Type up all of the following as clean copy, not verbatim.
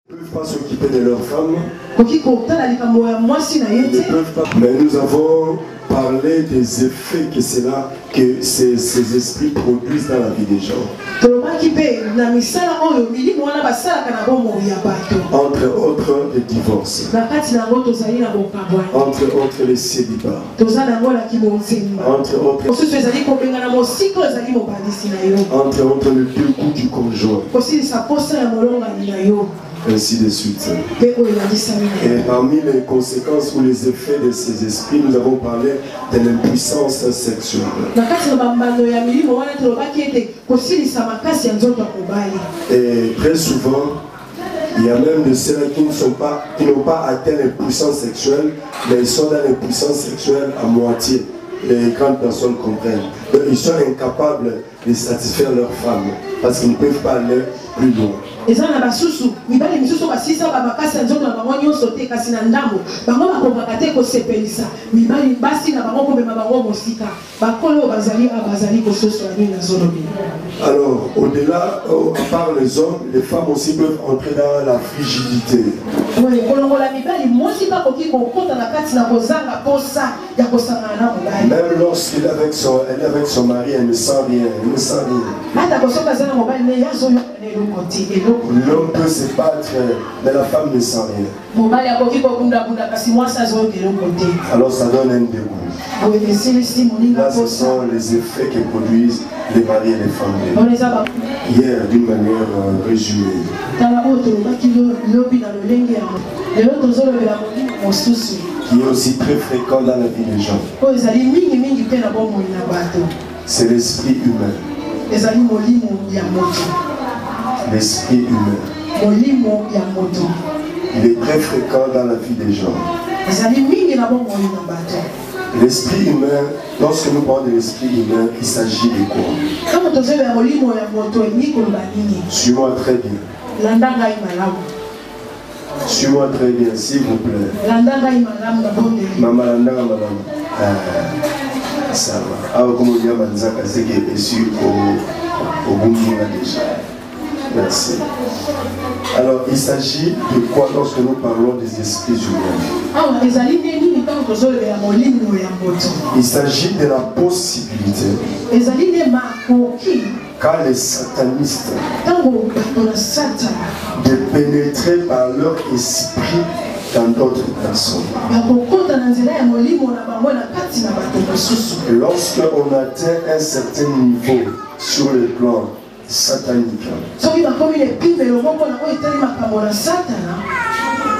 Ils ne peuvent pas s'occuper de leurs femmes. Ils ne peuvent pas. Mais nous avons parlé des effets que ces esprits produisent dans la vie des gens. Entre autres, les divorces. Entre autres, les célibats. Entre autres, le dégoût du conjoint. Ainsi de suite. Et parmi les conséquences ou les effets de ces esprits, nous avons parlé de l'impuissance sexuelle. Et très souvent, il y a même de ceux qui n'ont pas atteint l'impuissance sexuelle, mais ils sont dans l'impuissance sexuelle à moitié. Les grandes personnes comprennent. Donc, ils sont incapables de satisfaire leurs femmes parce qu'ils ne peuvent pas aller plus loin. Alors, au-delà, à part les hommes, les femmes aussi peuvent entrer dans la frigidité. Même lorsqu'elle est avec son mari, elle ne sent rien. Elle ne sent rien. L'homme peut se battre, mais la femme ne sent rien. Alors ça donne un dégoût. Là, ce sont les effets que produisent les maris et les femmes. Hier, d'une manière résumée. Qui est aussi très fréquent dans la vie des gens. C'est l'esprit humain. L'esprit humain. Il est très fréquent dans la vie des gens. L'esprit humain, lorsque nous parlons de l'esprit humain, il s'agit de quoi? Suis-moi très bien. Suis-moi très bien, s'il vous plaît. Maman, ça va. Ah, comme on dit à Manzaka, c'est qui est issu au Bunga déjà. Merci. Alors, il s'agit de quoi lorsque nous parlons des esprits humains? Il s'agit de la possibilité qu'a les satanistes de pénétrer par leur esprit dans d'autres personnes. Lorsqu'on atteint un certain niveau sur le plan satanique,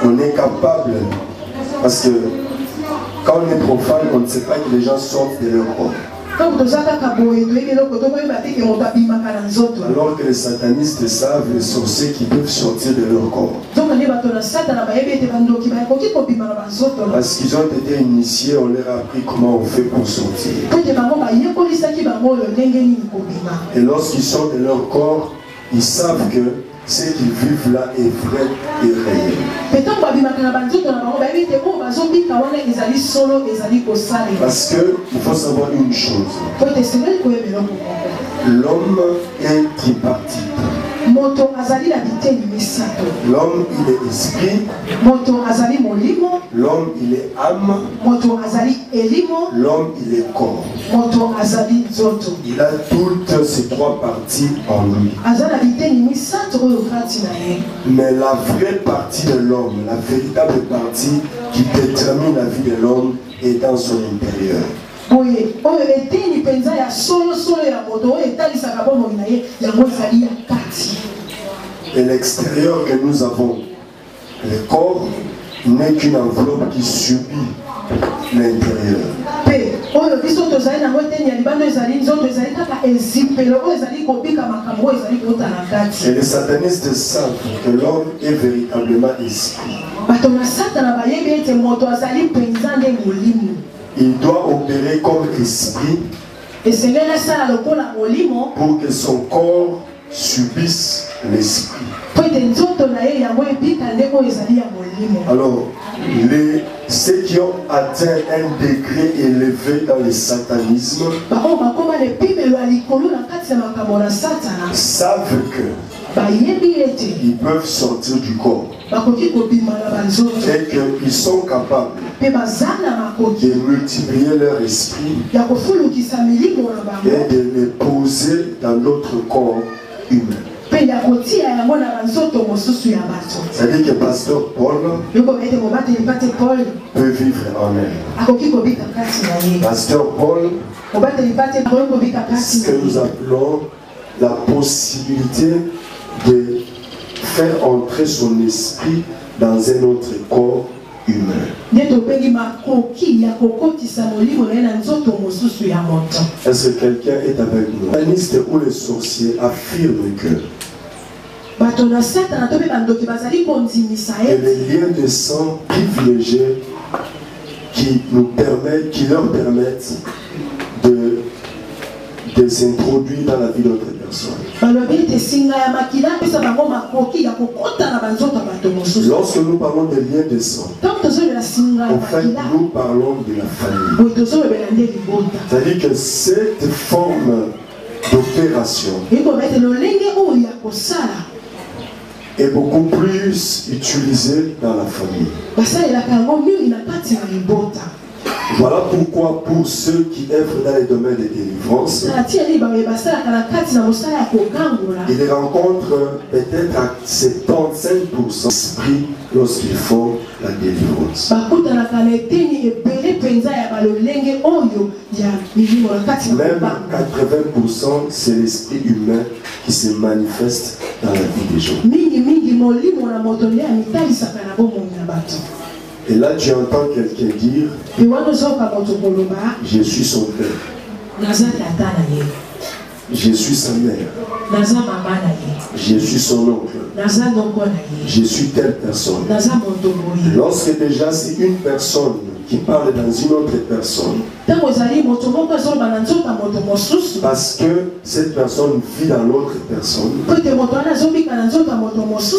on est capable, parce que quand on est profane, on ne sait pas que les gens sortent de leur corps. Alors que les satanistes savent, les sorciers qui peuvent sortir de leur corps. Parce qu'ils ont été initiés, on leur a appris comment on fait pour sortir. Et lorsqu'ils sortent de leur corps, ils savent que ce qu'ils vivent là est vrai et réel. Parce qu'il faut savoir une chose. L'homme est tripartite. L'homme il est esprit. L'homme il est âme. L'homme il est corps. Il a toutes ces trois parties en lui. Mais la vraie partie de l'homme, la véritable partie qui détermine la vie de l'homme est dans son intérieur. Et l'extérieur que nous avons, le corps, n'est qu'une enveloppe qui subit l'intérieur. Et les satanistes savent que l'homme est véritablement esprit. Il doit opérer comme esprit pour que son corps subisse l'esprit. Alors, ceux qui ont atteint un degré élevé dans le satanisme savent que ils peuvent sortir du corps et qu'ils sont capables de multiplier leur esprit et de les poser dans notre corps humain. C'est-à-dire que Pasteur Paul peut vivre en elle. Pasteur Paul, ce que nous appelons la possibilité de faire entrer son esprit dans un autre corps humain. Est-ce que quelqu'un est avec nous? Les satanistes ou les sorciers affirment que et les liens de sang privilégiés qui leur permettent de s'introduire dans la vie d'autres personnes. Lorsque nous parlons de liens de sang, en fait, nous parlons de la famille. C'est-à-dire que cette forme d'opération est beaucoup plus utilisée dans la famille. Voilà pourquoi pour ceux qui œuvrent dans les domaines de délivrance, ils rencontrent peut-être à 75% d'esprit lorsqu'ils font la délivrance. Même 80% c'est l'esprit humain qui se manifeste dans la vie des gens. Et là, tu entends quelqu'un dire, je suis son père, je suis sa mère, je suis son oncle, je suis telle personne. Lorsque déjà c'est une personne qui parle dans une autre personne, parce que cette personne vit dans l'autre personne,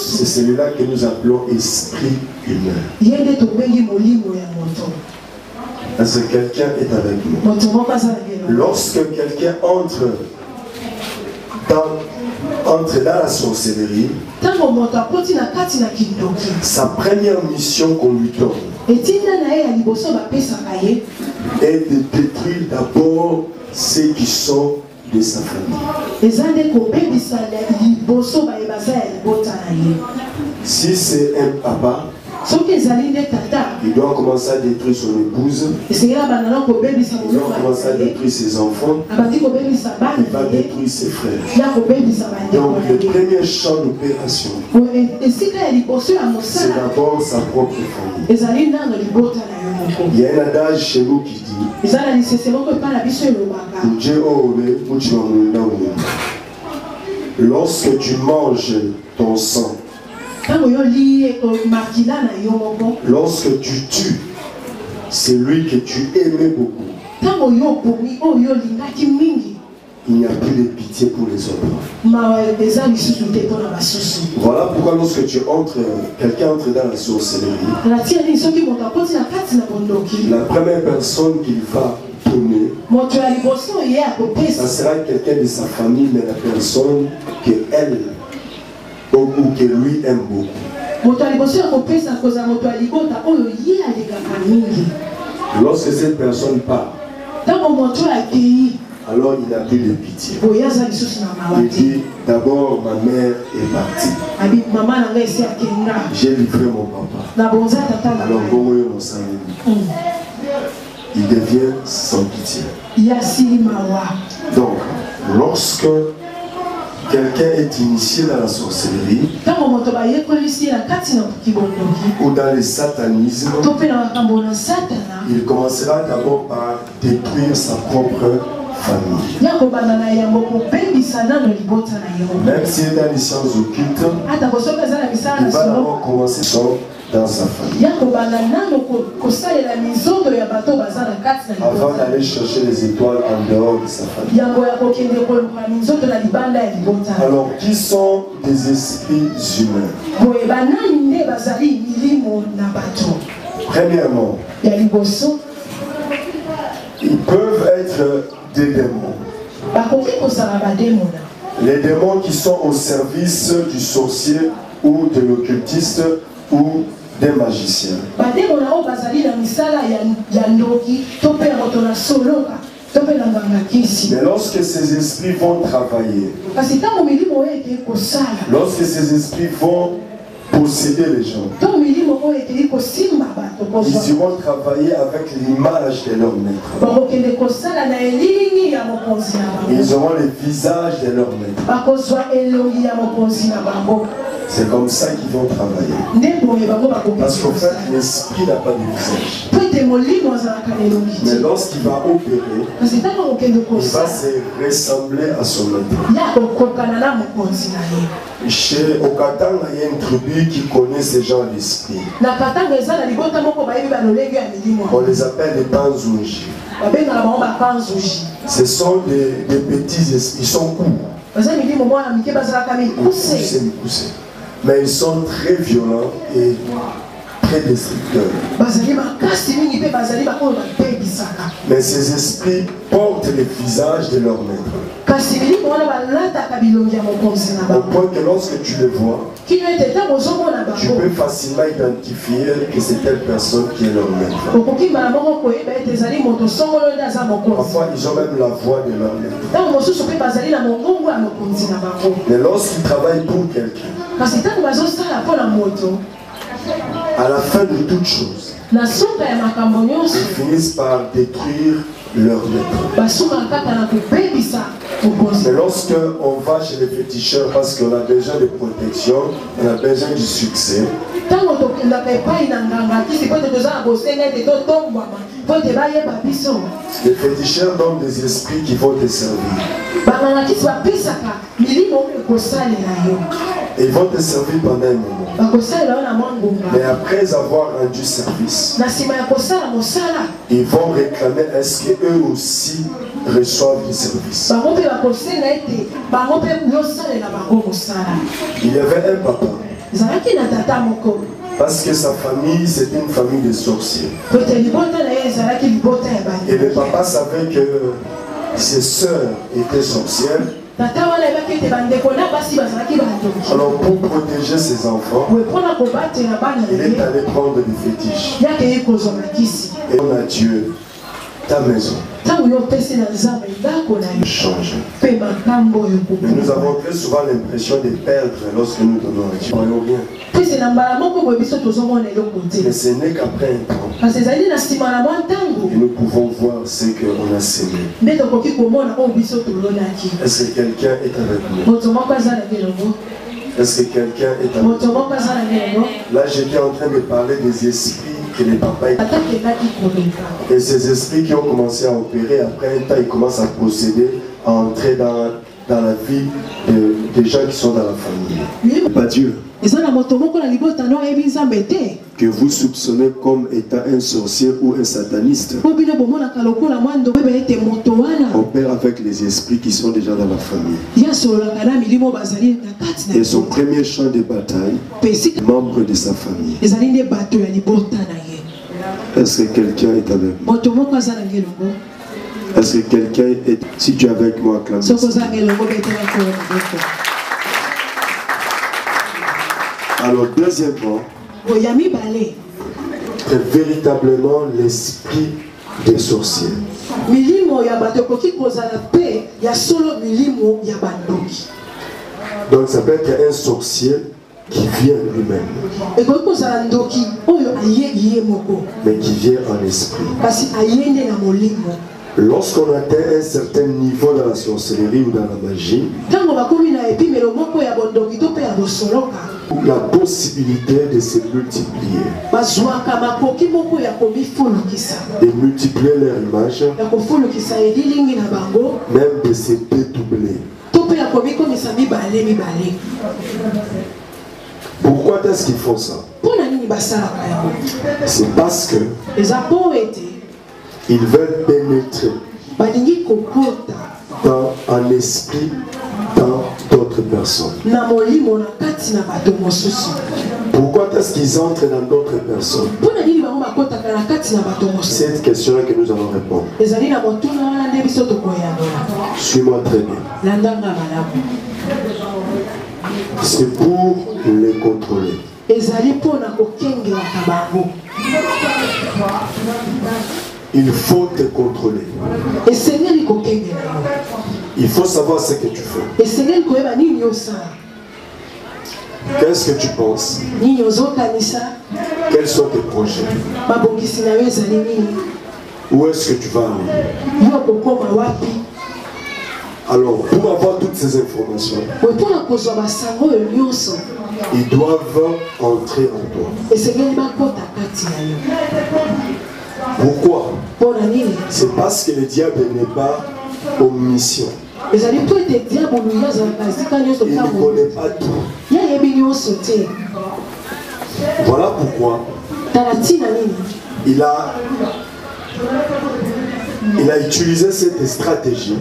c'est celui-là que nous appelons esprit humain. Est-ce que quelqu'un est avec nous? Lorsque quelqu'un entre dans la sorcellerie, sa première mission qu'on lui donne est de détruire d'abord ceux qui sont de sa famille. Si c'est un papa, il doit commencer à détruire son épouse, il doit commencer à détruire ses enfants, il va détruire ses frères. Donc le premier champ d'opération, c'est d'abord sa propre famille. Il y a un adage chez nous qui dit lorsque tu manges ton sang, lorsque tu tues celui que tu aimais beaucoup, il n'y a plus de pitié pour les autres. Voilà pourquoi lorsque quelqu'un entre dans la sorcellerie, la première personne qu'il va donner, ça sera quelqu'un de sa famille, mais la personne qu'elle ou que lui aime beaucoup. Lorsque cette personne part, alors il n'a plus de pitié. Il dit d'abord ma mère est partie. J'ai livré mon papa. Alors il devient sans pitié. Donc lorsque quelqu'un est initié dans la sorcellerie ou dans le satanisme, il commencera d'abord par détruire sa propre famille. Même s'il est dans les sciences occultes, il va d'abord commencer dans sa famille. Avant d'aller chercher les étoiles en dehors de sa famille. Alors, qui sont des esprits humains? Premièrement, ils peuvent être des démons. Les démons qui sont au service du sorcier ou de l'occultiste ou des magiciens. Mais lorsque ces esprits vont travailler, lorsque ces esprits vont posséder les gens, ils iront travailler avec l'image de leur maître. Ils auront le visage de leur maître. C'est comme ça qu'ils vont travailler. Parce qu'en fait, l'esprit n'a pas de visage. Mais lorsqu'il va opérer, il va se ressembler à son maître. Chez Okatanga, il y a une tribu qui connaît ces gens d'esprit. On les appelle les Panzouji. Ce sont des petits esprits, ils sont courts. Mais ils sont très violents et très destructeurs. Mais ces esprits portent le visage de leur maître. Au point que lorsque tu le vois, tu peux facilement identifier que c'est telle personne qui est leur maître. Parfois, ils ont même la voix de leur maître. Mais lorsqu'ils travaillent pour quelqu'un, à la fin de toute chose, ils finissent par détruire leur maître. Mais lorsque on va chez les féticheurs parce qu'on a besoin de protection, on a besoin du succès, les féticheurs donnent des esprits qui vont te servir. Et ils vont te servir pendant un moment. Mais après avoir rendu service, ils vont réclamer est-ce qu'eux aussi reçoivent du service. Il y avait un papa. Parce que sa famille, c'était une famille de sorciers. Et le papa savait que ses sœurs étaient sorcières. Alors pour protéger ses enfants, il est allé prendre des fétiches. Et on a Dieu, ta maison. Change. Mais nous avons très souvent l'impression de perdre lorsque nous donnons à Dieu. Nous voyons rien. Mais ce n'est qu'après un temps que nous pouvons voir ce qu'on a semé. Est-ce que quelqu'un est avec nous? Est-ce que quelqu'un est avec nous? Là, j'étais en train de parler des esprits que les papas étaient. Et ces esprits qui ont commencé à opérer, après un temps, ils commencent à procéder, à entrer dans la vie des gens qui sont dans la famille. Pas Dieu. Que vous soupçonnez comme étant un sorcier ou un sataniste. Opère avec les esprits qui sont déjà dans la famille. Et son premier champ de bataille, membre de sa famille. Est-ce que quelqu'un est avec moi? Est-ce que quelqu'un est... Si tu es avec moi, acclame. Alors, deuxièmement, c'est véritablement l'esprit des sorciers. Donc, ça peut être un sorcier qui vient lui-même, mais qui vient en esprit. Lorsqu'on atteint un certain niveau dans la sorcellerie ou dans la magie, la possibilité de se multiplier, de multiplier leur image, même de se dédoubler. Pourquoi est-ce qu'ils font ça? C'est parce que ils veulent pénétrer dans un esprit dans d'autres personnes. Pourquoi est-ce qu'ils entrent dans d'autres personnes? C'est cette question-là que nous allons répondre. Suis-moi très bien. C'est pour les contrôler. Il faut te contrôler. Il faut savoir ce que tu fais. Qu'est-ce que tu penses? Quels sont tes projets? Où est-ce que tu vas aller? Alors, pour avoir toutes ces informations, ils doivent entrer en toi. Pourquoi? C'est parce que le diable n'est pas omniscient. Il ne connaît pas tout. Voilà pourquoi il a utilisé cette stratégie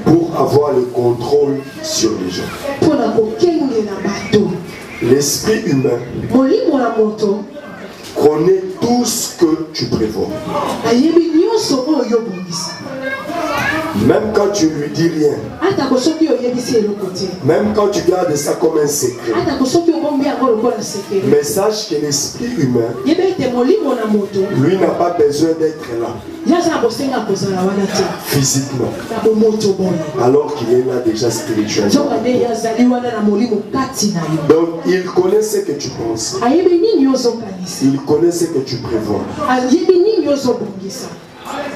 pour avoir le contrôle sur les gens. L'esprit humain connaît tout ce que tu prévois. Même quand tu ne lui dis rien, même quand tu gardes ça comme un secret, mais sache que l'esprit humain, lui n'a pas besoin d'être là physiquement, alors qu'il est là déjà spirituellement. Donc il connaît ce que tu penses, il connaît ce que tu prévois.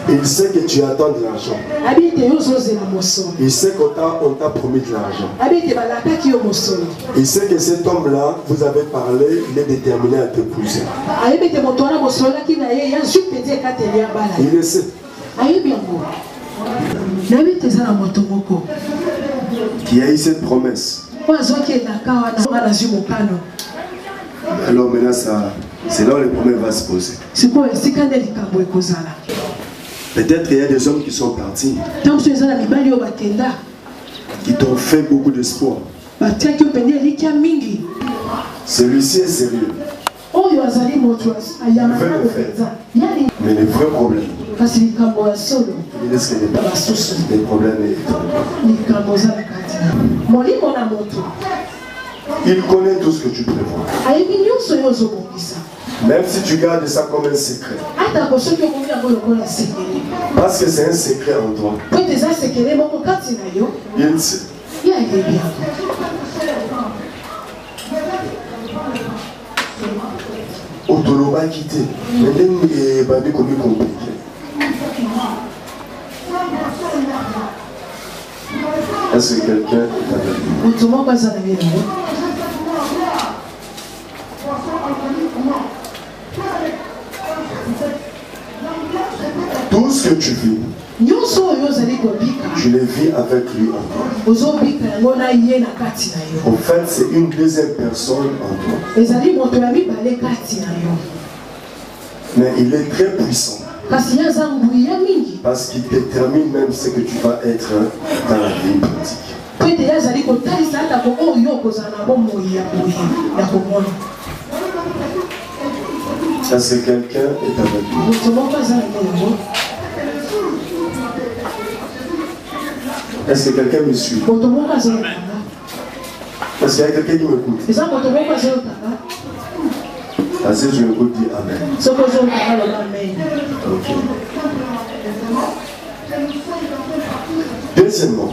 Il sait que tu attends de l'argent. Il sait qu'on t'a promis de l'argent. Il sait que cet homme-là, vous avez parlé, il est déterminé à t'épouser. Il le sait. Qui a eu cette promesse. Alors maintenant, c'est là où le problème va se poser. Peut-être qu'il y a des hommes qui sont partis, qui t'ont fait beaucoup d'espoir. Celui-ci est sérieux. Il veut le faire. Mais le vrai problème, il est ce qu'il n'est pas. Le problème est il connaît tout ce que tu prévois. Même si tu gardes ça comme un secret. Parce que c'est un secret en toi. Il sait. Autoloba quitté. Est-ce que quelqu'un est avec nous? Tout ce que tu vis, tu le vis avec lui en toi. En fait, c'est une deuxième personne en toi. Mais il est très puissant. Parce qu'il détermine même ce que tu vas être dans la vie pratique. Est-ce que quelqu'un est avec nous? Est-ce que quelqu'un me suit? Est-ce qu'il y a quelqu'un qui m'écoute? Si je m'écoute, dis Amen. Okay. Deuxièmement,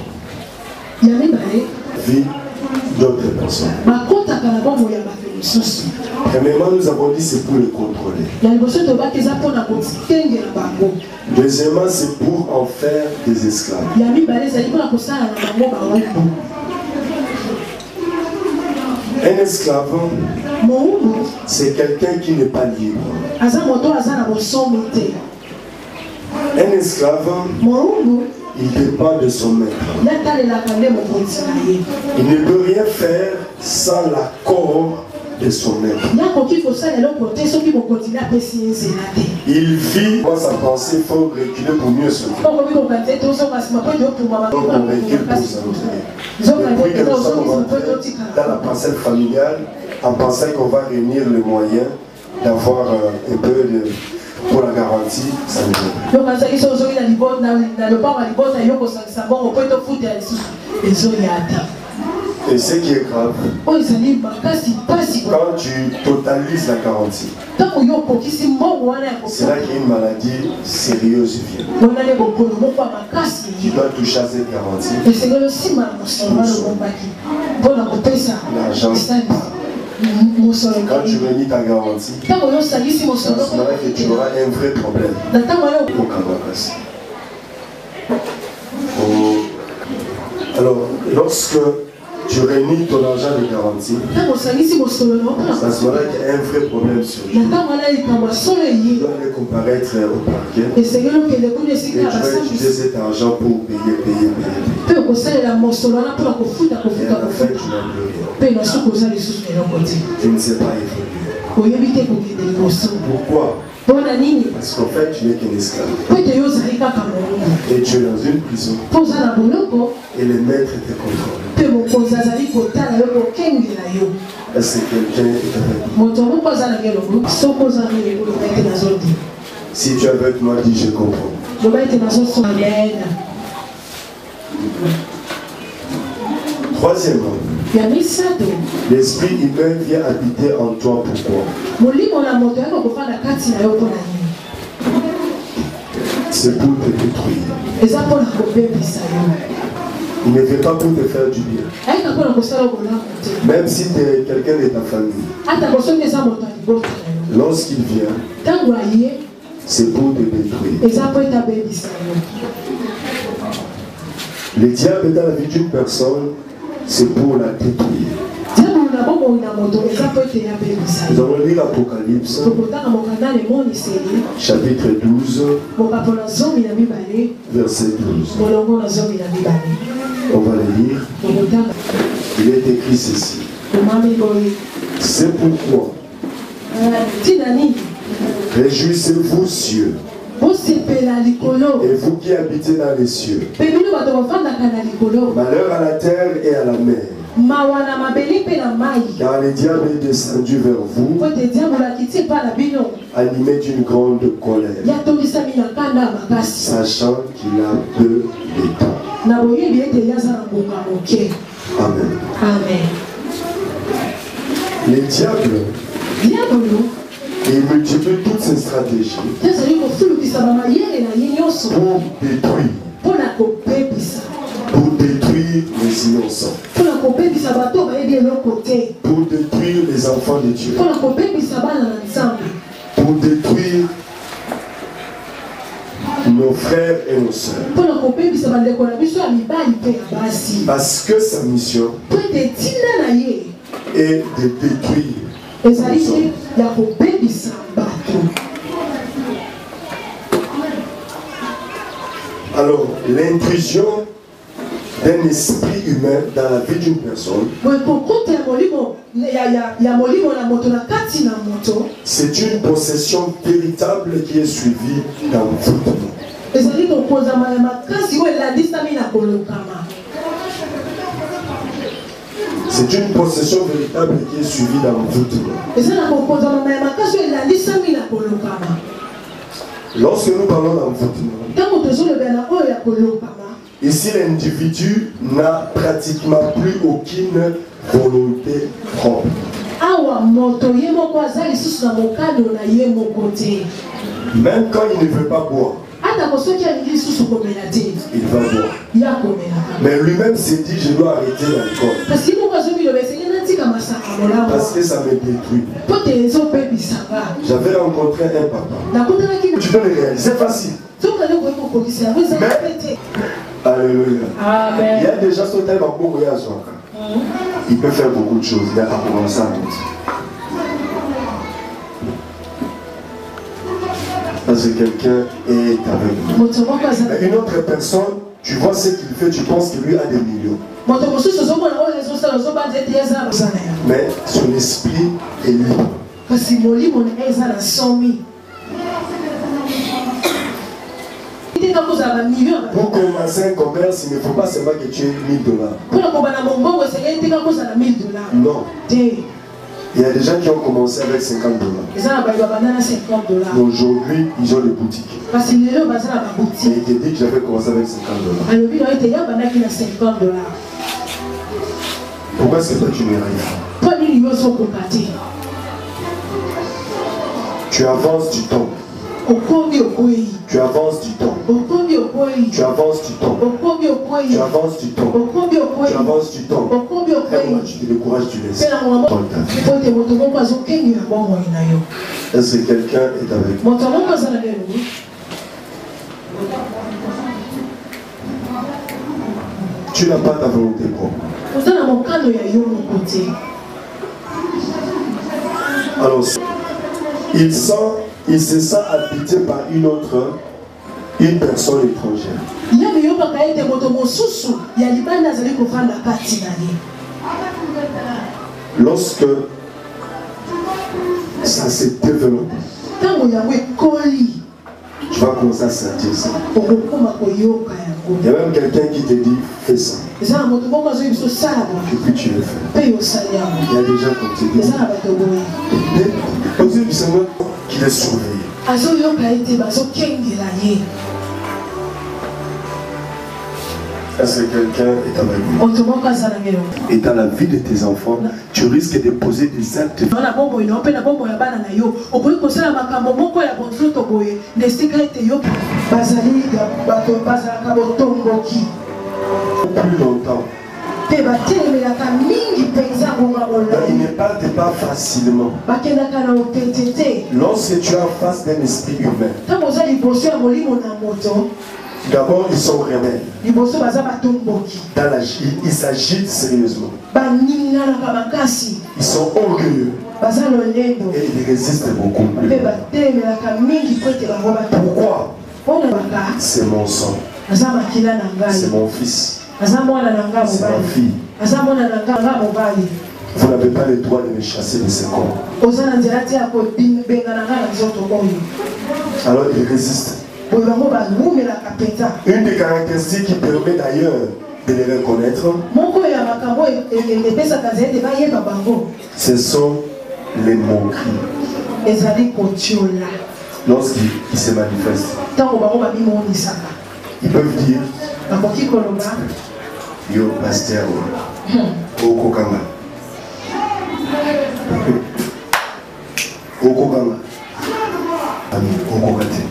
vie d'autres personnes. Premièrement, nous avons dit c'est pour les contrôler. Deuxièmement, c'est pour en faire des esclaves. Un esclave, c'est quelqu'un qui n'est pas libre. Un esclave, il dépend de son maître. Il ne peut rien faire sans l'accord de son maître. Il vit dans sa pensée, il faut reculer pour mieux se faire. Donc on recule pour s'enlever. Depuis que nous sommes rentrés dans la parcelle familiale, en pensant qu'on va réunir le moyen d'avoir un peu de, pour la garantie, ça ne veut pas. Et ce qui est grave, quand tu totalises la garantie, c'est là qu'il y a une maladie sérieuse vient. Tu dois toucher à cette garantie. L'argent. Quand tu réunis ta garantie, c'est là que tu auras un vrai problème. Alors, lorsque tu réunis ton argent de garantie, c'est à ce moment-là qu'il y a un vrai problème sur lui. Tu dois aller comparaître au parquet et tu vas utiliser cet argent pour payer. Et à la fin, tu n'as plus rien. Tu ne sais pas évoluer. Pourquoi? Parce qu'en fait, tu n'es qu'un esclave. Et tu es dans une prison. Et les maîtres te contrôlent. Est-ce que quelqu'un est avec moi? Si tu es avec moi, dis je comprends. Troisièmement, l'esprit humain vient habiter en toi. Pourquoi? C'est pour te détruire. Il ne fait pas pour te faire du bien. Même si tu es quelqu'un de ta famille, lorsqu'il vient, c'est pour te détruire. Le diable dans la vie d'une personne, c'est pour la détruire. Nous allons lire l'Apocalypse, chapitre 12, verset 12. On va le lire. Il est écrit ceci. C'est pourquoi réjouissez-vous cieux, et vous qui habitez dans les cieux. Malheur à la terre et à la mer, car le diable est descendu vers vous, animé d'une grande colère, sachant qu'il a peu de temps. Amen. Amen. Le diable, il multiplie toutes ses stratégies pour détruire les innocents, pour détruire les enfants de Dieu, pour détruire nos frères et nos sœurs. Parce que sa mission est de détruire les hommes. Alors, l'intrusion d'un esprit humain dans la vie d'une personne, c'est une possession véritable qui est suivie d'envoûtement. C'est une possession véritable qui est suivie d'envoûtement. Lorsque nous parlons d'envoûtement, ici l'individu n'a pratiquement plus aucune volonté propre. Même quand il ne veut pas boire, il va boire. Mais lui-même s'est dit, je dois arrêter l'alcool. Parce que ça me détruit. J'avais rencontré un papa. Tu peux le réaliser, c'est facile. Mais, alléluia. Amen. Il y a déjà ce thème à courir à son cas. Il peut faire beaucoup de choses, il a commencé à tout. Parce que quelqu'un est avec nous. Mais une autre personne, tu vois ce qu'il fait, tu penses que lui a des millions. Mais son esprit est libre. Pour commencer un commerce, il ne faut pas seulement que tu aies $1000. Non. Il y a des gens qui ont commencé avec 50 $. Mais aujourd'hui, ils ont des boutiques. Et il te dit que j'avais commencé avec 50 $. Pourquoi est-ce que toi tu n'es rien? Tu avances du temps. Tu avances du temps. Tu avances du temps. Tu avances du temps. Tu avances du temps. Et moi, tu te décourages, tu laisses. Est-ce que quelqu'un est avec moi? Tu n'as pas ta volonté propre. Alors, il se sent habité par une personne étrangère. Lorsque ça se développe, tu vas commencer à sentir ça. Il y a même quelqu'un qui te dit fais ça. Et puis tu le fais. Il y a des gens comme tu dis. Aux yeux du Seigneur, qu'il est surveillé. Est-ce que quelqu'un est avec nous? Et dans la vie de tes enfants, tu risques de poser des actes. Plus longtemment. Il ne parle pas facilement. Lorsque tu es en face d'un esprit humain, d'abord ils sont rebelles. Ils s'agitent sérieusement. Ils sont orgueilleux. Et ils résistent beaucoup plus. Pourquoi? C'est mon sang. C'est mon fils. C'est ma fille. Vous n'avez pas le droit de me chasser de ce corps. Alors il résiste. Une des caractéristiques qui permet d'ailleurs de les reconnaître, ce sont les moqueries. Lorsqu'ils se manifestent, ils peuvent dire yo pasteur okokanga okokanga ami okokate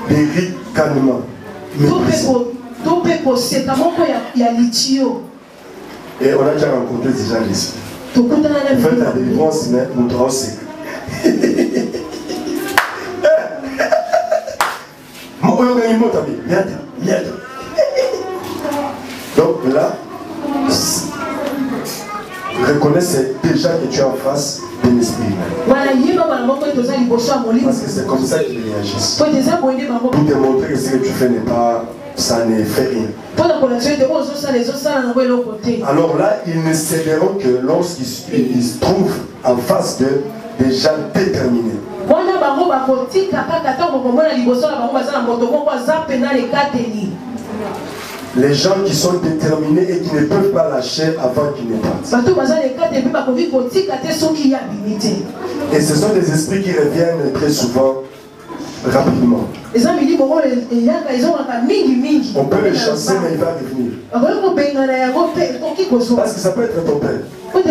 Béri calmement. Et on a déjà rencontré ces gens ici. Faites la délivrance, mais nous devons aussi. Donc là, reconnaissez déjà que tu es en face de l'esprit. Parce que c'est comme ça qu'ils réagissent. Pour te montrer que ce que tu fais n'est pas, ça ne fait rien. Alors là, ils ne céderont que lorsqu'ils se trouvent en face de des gens déterminés. Les gens qui sont déterminés et qui ne peuvent pas lâcher avant qu'ils ne partent. Et ce sont des esprits qui reviennent très souvent rapidement. On peut le chasser, mais il va revenir. Parce que ça peut être ton père. Ça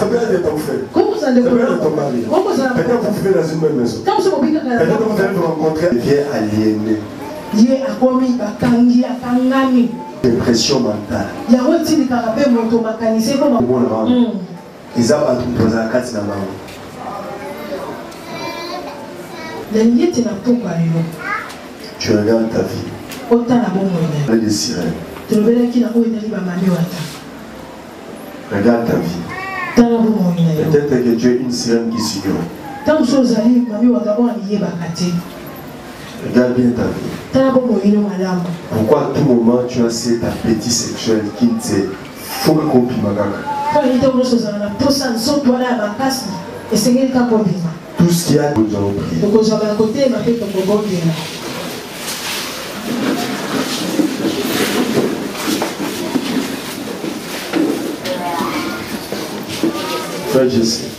peut être ton frère. Ça peut être ton mari. Peut-être vous vivez dans une même maison. Peut-être vous allez vous rencontrer. Il vient aliéné. Dépression mentale. Ils ont tu regardes ta vie. Les sirènes. Regarde ta vie. Peut-être que tu es une sirène qui s'ignore. Regarde bien ta vie. Pourquoi à tout moment tu as cet appétit sexuel qui te faut que tout ce qu'il y a, nous allons prier. Sœur Jessie.